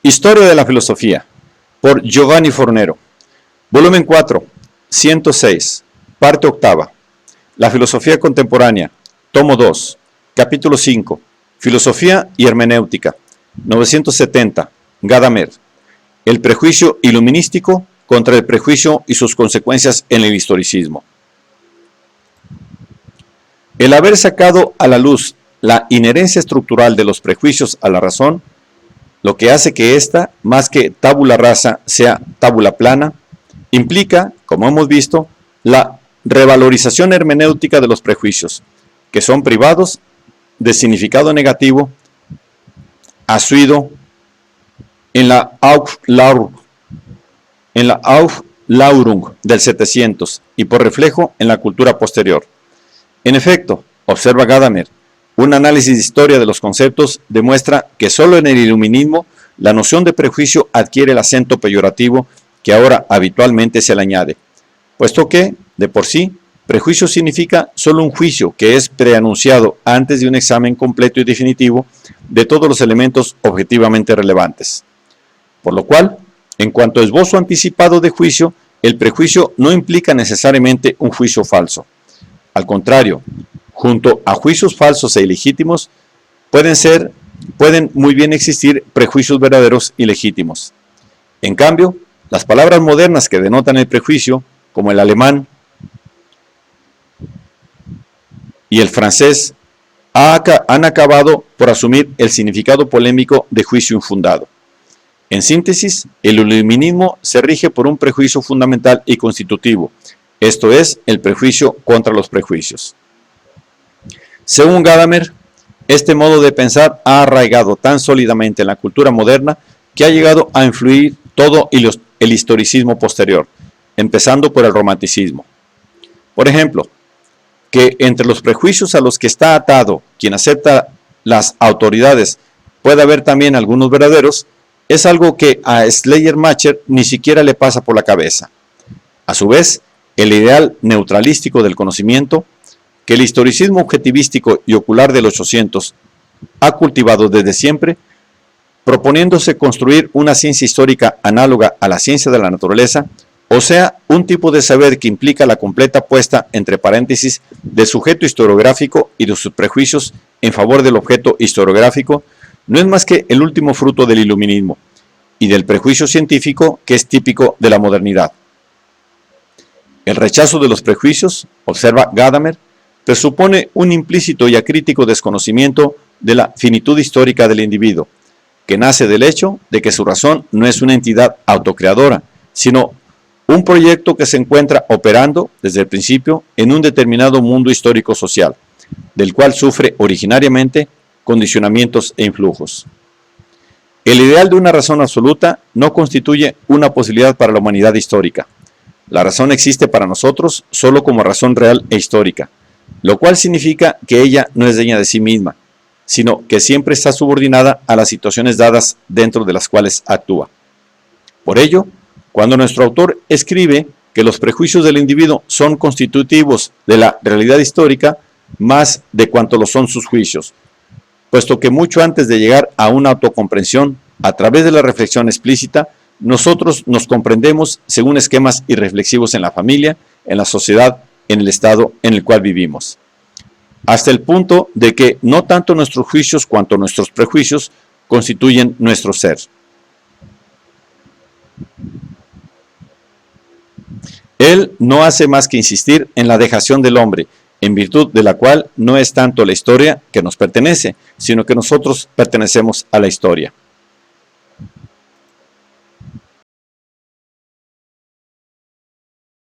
Historia de la filosofía, por Giovanni Fornero. Volumen 4, 106, parte octava. La filosofía contemporánea, tomo 2, capítulo 5, Filosofía y hermenéutica, 970, Gadamer. El prejuicio iluminístico contra el prejuicio y sus consecuencias en el historicismo. El haber sacado a la luz la inherencia estructural de los prejuicios a la razón, lo que hace que ésta, más que tabula rasa, sea tabula plana, implica, como hemos visto, la revalorización hermenéutica de los prejuicios, que son privados de significado negativo, asuido en la Auflaurung del 700 y por reflejo en la cultura posterior. En efecto, observa Gadamer, un análisis de historia de los conceptos demuestra que solo en el iluminismo la noción de prejuicio adquiere el acento peyorativo que ahora habitualmente se le añade, puesto que, de por sí, prejuicio significa solo un juicio que es preanunciado antes de un examen completo y definitivo de todos los elementos objetivamente relevantes. Por lo cual, en cuanto a esbozo anticipado de juicio, el prejuicio no implica necesariamente un juicio falso. Al contrario, junto a juicios falsos e ilegítimos, pueden muy bien existir prejuicios verdaderos y legítimos. En cambio, las palabras modernas que denotan el prejuicio, como el alemán y el francés, han acabado por asumir el significado polémico de juicio infundado. En síntesis, el iluminismo se rige por un prejuicio fundamental y constitutivo, esto es, el prejuicio contra los prejuicios. Según Gadamer, este modo de pensar ha arraigado tan sólidamente en la cultura moderna que ha llegado a influir todo el historicismo posterior, empezando por el romanticismo. Por ejemplo, que entre los prejuicios a los que está atado quien acepta las autoridades puede haber también algunos verdaderos, es algo que a Schleiermacher ni siquiera le pasa por la cabeza. A su vez, el ideal neutralístico del conocimiento, que el historicismo objetivístico y ocular del 800 ha cultivado desde siempre, proponiéndose construir una ciencia histórica análoga a la ciencia de la naturaleza, o sea, un tipo de saber que implica la completa puesta entre paréntesis del sujeto historiográfico y de sus prejuicios en favor del objeto historiográfico, no es más que el último fruto del iluminismo y del prejuicio científico que es típico de la modernidad. El rechazo de los prejuicios, observa Gadamer, presupone un implícito y acrítico desconocimiento de la finitud histórica del individuo, que nace del hecho de que su razón no es una entidad autocreadora, sino un proyecto que se encuentra operando desde el principio en un determinado mundo histórico-social, del cual sufre originariamente condicionamientos e influjos. El ideal de una razón absoluta no constituye una posibilidad para la humanidad histórica. La razón existe para nosotros solo como razón real e histórica, lo cual significa que ella no es dueña de sí misma, sino que siempre está subordinada a las situaciones dadas dentro de las cuales actúa. Por ello, cuando nuestro autor escribe que los prejuicios del individuo son constitutivos de la realidad histórica más de cuanto lo son sus juicios, puesto que mucho antes de llegar a una autocomprensión, a través de la reflexión explícita, nosotros nos comprendemos según esquemas irreflexivos en la familia, en la sociedad, en el estado en el cual vivimos. Hasta el punto de que no tanto nuestros juicios cuanto nuestros prejuicios constituyen nuestro ser. Él no hace más que insistir en la dejación del hombre, en virtud de la cual no es tanto la historia que nos pertenece, sino que nosotros pertenecemos a la historia.